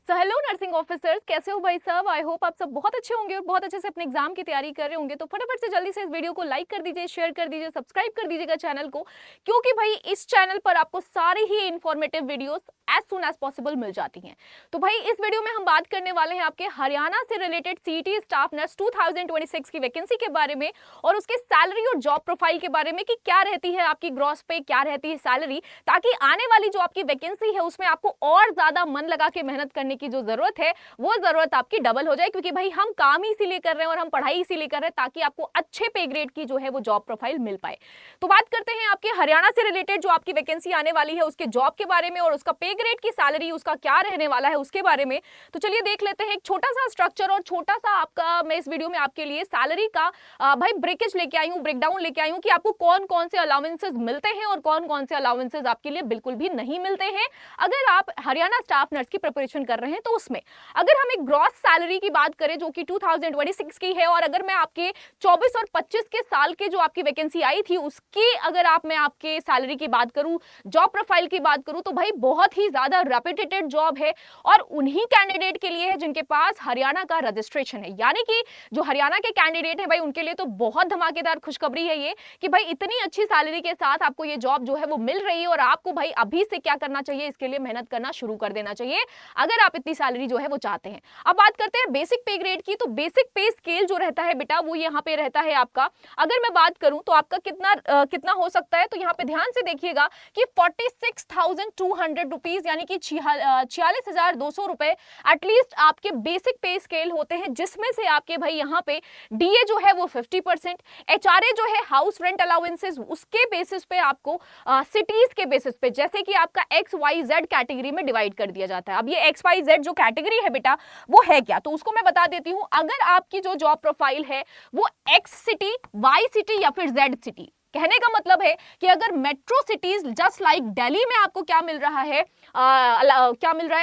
So hello nursing officers, कैसे हो भाई साहब। आई होप आप सब बहुत अच्छे होंगे और बहुत अच्छे से अपने एग्जाम की तैयारी कर रहे होंगे। तो फटाफट से जल्दी से इस वीडियो को लाइक कर दीजिए, शेयर कर दीजिए, सब्सक्राइब कर दीजिएगा चैनल को, क्योंकि भाई इस चैनल पर आपको सारी ही informative videos as soon as possible मिल जाती हैं। तो भाई इस वीडियो में हम बात करने वाले हैं आपके हरियाणा से रिलेटेड सीईटी स्टाफ नर्स 2026 की वैकेंसी के बारे में और उसके सैलरी और जॉब प्रोफाइल के बारे में कि क्या रहती है आपकी ग्रॉस पे, क्या रहती है सैलरी, ताकि आने वाली जो आपकी वैकेंसी है उसमें आपको और ज्यादा मन लगा के मेहनत करने की जो जरूरत है वो जरूरत आपकी डबल हो जाए। क्योंकि भाई हम काम ही इसीलिए कर रहे हैं और हम पढ़ाई इसीलिए कर रहे हैं ताकि आपको अच्छे पे ग्रेड की जो है वो जॉब प्रोफाइल मिल पाए। तो बात करते हैं आपके हरियाणा से रिलेटेड जो आपकी वैकेंसी आने वाली है उसके जॉब के बारे में और उसका पे ग्रेड की सैलरी उसका क्या रहने वाला है उसके बारे में। तो चलिए देख लेते हैं एक छोटा सा स्ट्रक्चर और छोटा सा आपका मैं इस वीडियो में आपके लिए सैलरी का भाई ब्रेकेज लेके आई हूँ, ब्रेकडाउन लेके आई हूँ कि आपको कौन कौन से अलाउंसेस मिलते हैं और कौन कौन से अलाउंसेस आपके लिए बिल्कुल भी नहीं मिलते हैं अगर आप हरियाणा स्टाफ नर्स की प्रिपरेशन कर रहे हैं। तो उसमें अगर हम एक ग्रॉस सैलरी की बात करें जो कि 2026 की है और अगर मैं आपके 24 और 25 के साल के जो आपकी वैकेंसी आई थी उसकी अगर मैं आपके सैलरी की बात करूं, जॉब प्रोफाइल की बात करूं, तो भाई बहुत ही ज्यादा रेपुटेटेड जॉब है और उन्हीं कैंडिडेट के लिए है जिनके पास हरियाणा का रजिस्ट्रेशन है। यानी कि जो हरियाणा के कैंडिडेट है भाई उनके लिए तो बहुत धमाकेदार खुशखबरी है ये कि भाई इतनी अच्छी सैलरी के साथ आपको ये जॉब जो है वो मिल रही है और आपको भाई अभी से क्या करना चाहिए, इसके लिए मेहनत करना शुरू कर देना चाहिए अगर आप इतनी सैलरी जो है वो चाहते हैं। अब बात करते हैं बेसिक पे ग्रेड की। तो बेसिक पे स्केल जो रहता है बेटा वो यहाँ पे रहता है आपका, अगर मैं बात करूं तो आपका कितना हो सकता है, तो यहाँ पे ध्यान से देखिएगा कि 46,200 रुपीज यानी कि 46,200 रुपए एटलीस्ट आपके बेसिक पे स्केल होते हैं, जिसमें से आपके भाई यहाँ पे डीए जो है वो 50%, एचआरए जो है हाउस रेंट अलाउंसेस उसके बेसिस पे आपको सिटीज के बेसिस पे जैसे कि आपका XYZ कैटेगरी में डिवाइड कर दिया जाता है। अब ये XYZ जो कैटेगरी है बेटा वो है क्या, तो उसको मैं बता देती हूं। अगर आपकी जो जॉब प्रोफाइल है वो X सिटी, Y सिटी या फिर Z सिटी, कहने का मतलब है कि अगर metro cities just like Delhi में आपको क्या मिल रहा है,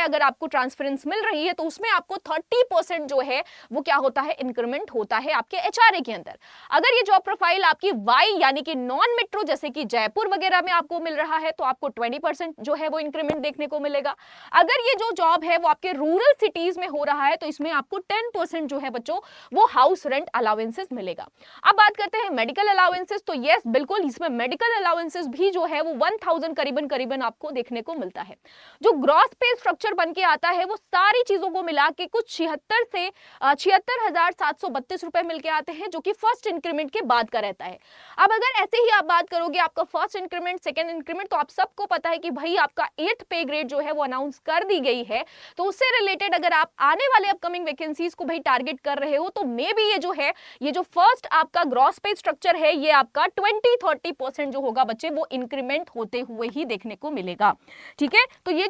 अगर आपको ट्रांसफरेंस मिल रही है तो उसमें आपको 30% जो है वो क्या होता है, इंक्रीमेंट होता है आपके एचआरए के अंदर। अगर ये जॉब प्रोफाइल आपकी वाई यानी कि नॉन मेट्रो जैसे कि जयपुर वगैरह में आपको मिल रहा है तो आपको 20% जो है वो इंक्रीमेंट देखने को मिलेगा। अगर ये जो जॉब है वो आपके रूरल सिटीज में हो रहा है तो इसमें आपको 10% जो है बच्चों वो हाउस रेंट अलाउंसेस मिलेगा। अब बात करते हैं मेडिकल अलाउंसेस। तो यस बिल्कुल इसमें मेडिकल अलाउंसेस भी जो है वो 1000 करीबन आपको देखने को मिलता है। जो ग्रॉस पे स्ट्रक्चर बन के आता है वो सारी चीजों को मिला के कुछ 76,732 रुपए मिल के आते हैं, जो कि फर्स्ट इंक्रीमेंट के बाद का रहता है। अब अगर ऐसे ही आप बात करोगे आपका फर्स्ट इंक्रीमेंट, सेकेंड इंक्रीमेंट, तो आप सबको पता है कि भाई आपका 8th पे ग्रेड जो है वो अनाउंस कर दी गई है। तो उससे रिलेटेड अगर आप आने वाले अपकमिंग वैकेंसीज को भाई टारगेट कर रहे हो तो मे बी ये जो फर्स्ट आपका ग्रॉस पे स्ट्रक्चर है ये आपका 20-30% जो होगा बच्चे वो इंक्रीमेंट होते हुए ही देखने को मिलेगा। ठीक है, तो ये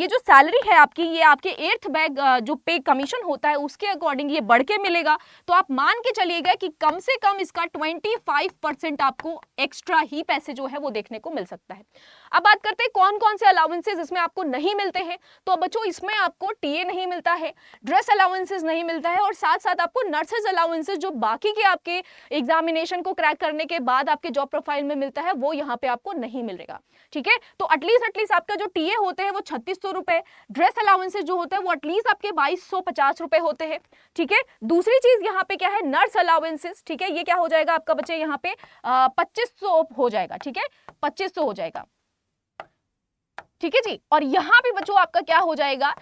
जो सैलरी है आपकी, ये आपके 8th बैग जो पे कमीशन होता है उसके अकॉर्डिंग ये बढ़ के मिलेगा। तो आप मान के चलिएगा कि कम से कम इसका 25% आपको एक्स्ट्रा ही पैसे जो है वो देखने को मिल सकता है। अब बात करते हैं कौन कौन से अलाउंसेस इसमें आपको नहीं मिलते हैं। तो बच्चों इसमें आपको टीए नहीं मिलता है, ड्रेस अलाउंसेस नहीं मिलता है और साथ साथ आपको नर्सेज अलाउंसेस जो बाकी के आपके एग्जामिनेशन को क्रैक करने के बाद आपके जॉब प्रोफाइल में मिलता है वो यहाँ पे आपको नहीं मिलेगा। ठीक है, तो एटलीस्ट आपका जो टीए होते हैं वो 3600 रुपए, ड्रेस अलाउंसेस जो होते हैं वो एटलीस्ट आपके 2250 रुपए होते हैं। ठीक है, दूसरी चीज यहाँ पे क्या है, नर्स अलाउंसेस। ठीक है, ये क्या हो जाएगा आपका बच्चे यहाँ पे 2500 हो जाएगा। ठीक है, 2500 हो जाएगा। ठीक है जी, और यहाँ पे बच्चों आपका क्या हो जाएगा,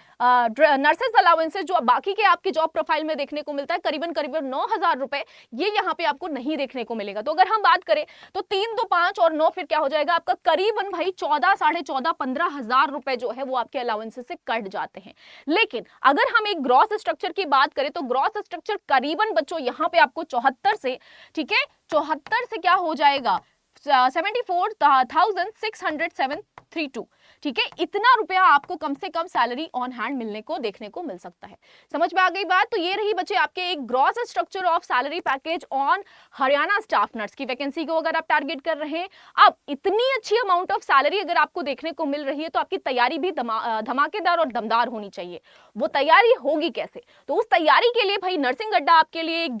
नर्सेस अलाउंसेस जो बाकी के आपके जॉब प्रोफाइल में देखने को मिलता है करीबन 9,000 रुपए, ये यहाँ पे आपको नहीं देखने को मिलेगा। तो अगर हम बात करें तो 3, 2, 5 और 9 फिर क्या हो जाएगा आपका करीबन भाई 14, 14,500, 15,000 रुपए जो है वो आपके अलाउंसेस से कट जाते हैं। लेकिन अगर हम एक ग्रॉस स्ट्रक्चर की बात करें तो ग्रॉस स्ट्रक्चर करीबन बच्चों यहाँ पे आपको 74 से, ठीक है 74 से क्या हो जाएगा 74,632। ठीक है, इतना रुपया आपको कम से कम सैलरी ऑन हैंड मिलने को देखने को मिल सकता है। समझ में आ गई बात। तो ये रही बच्चे आपके एक gross structure of salary package on Haryana staff nurse की वैकेंसी को अगर आप टारगेट कर रहे हैं। अब इतनी अच्छी अमाउंट ऑफ सैलरी अगर आपको देखने को मिल रही है तो आपकी तैयारी भी धमाकेदार और दमदार होनी चाहिए। वो तैयारी होगी कैसे, तो उस तैयारी के लिए भाई नर्सिंग अड्डा आपके लिए एक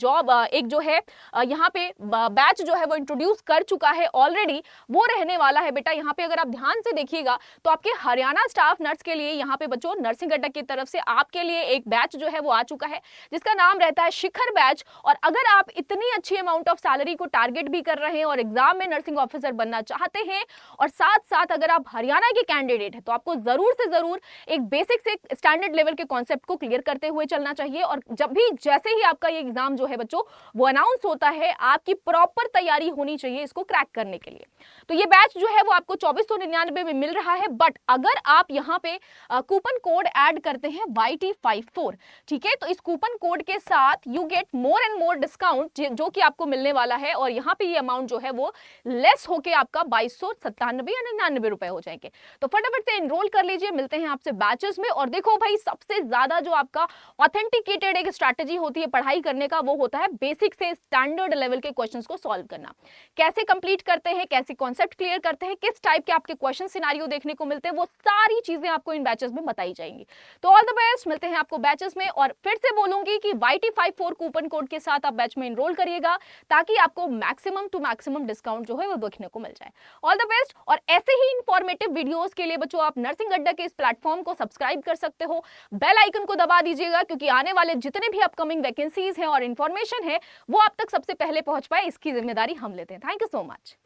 जो है यहाँ पे बैच जो है वो इंट्रोड्यूस कर चुका है ऑलरेडी। वो रहने वाला है बेटा, यहाँ पे अगर आप ध्यान से देखिएगा तो तो आपके हरियाणा स्टाफ नर्स के लिए यहाँ पे बच्चों नर्सिंग अड्डा की तरफ से आपके लिए एक बैच जो है वो आ चुका है, जिसका नाम रहता है शिखर बैच। और अगर आप इतनी अच्छी अमाउंट ऑफ सैलरी को टारगेट भी कर रहे हैं और एग्जाम में नर्सिंग ऑफिसर बनना चाहते हैं, और साथ साथ अगर आप हरियाणा के कैंडिडेट हैं, तो आपको जरूर से जरूर एक बेसिक से स्टैंडर्ड लेवल के कॉन्सेप्ट को क्लियर करते हुए चलना चाहिए। और जब भी जैसे ही आपका ये एग्जाम जो है बच्चों वो अनाउंस होता है, आपकी प्रॉपर तैयारी होनी चाहिए इसको क्रैक करने के लिए। तो ये बैच जो है वो आपको 2499 में मिल रहा है, बट अगर आप यहाँ पे कूपन कोड ऐड करते हैं YT54, ठीक है, तो इस कूपन कोड के साथ you get more and more discount जो कि आपको मिलने वाला है। और यहाँ पे ये अमाउंट जो है वो लेस होके आपका 2297 या 99 रुपए हो जाएंगे। तो फटाफट से एनरोल कर लीजिए, मिलते हैं आपसे बैचेस में। और देखो भाई, सबसे ज्यादा जो आपका ऑथेंटिकेटेड एक स्ट्रैटेजी होती है पढ़ाई करने का, वो होता है बेसिक से स्टैंडर्ड लेवल के क्वेश्चंस को सॉल्व करना। कैसे कंप्लीट करते हैं, कैसे कॉन्सेप्ट क्लियर करते हैं, किस टाइप के आपके क्वेश्चन सिनेरियो देखने को मिलते हैं, वो सारी चीजें आपको इन बैचेस में बताई जाएंगी। तो ऑल द बेस्ट, मिलते हैं आपको बैचेस में। और फिर से बोलूंगी कि YT54 कूपन कोड के साथ आप बैच में एनरोल करिएगा, ताकि आपको मैक्सिमम टू मैक्सिमम डिस्काउंट जो है वो देखने को मिल जाए। All the best. और ऐसे ही इंफॉर्मेटिव वीडियोस के लिए बच्चों आप नर्सिंग अड्डा के इस प्लेटफॉर्म को सब्सक्राइब कर सकते हो, बेल आइकन को दबा दीजिएगा, क्योंकि आने वाले जितने भी अपकमिंग वैकेंसीज हैं और इंफॉर्मेशन है वो आप तक सबसे पहले पहुंच पाए, इसकी जिम्मेदारी हम लेते हैं। Thank you so much.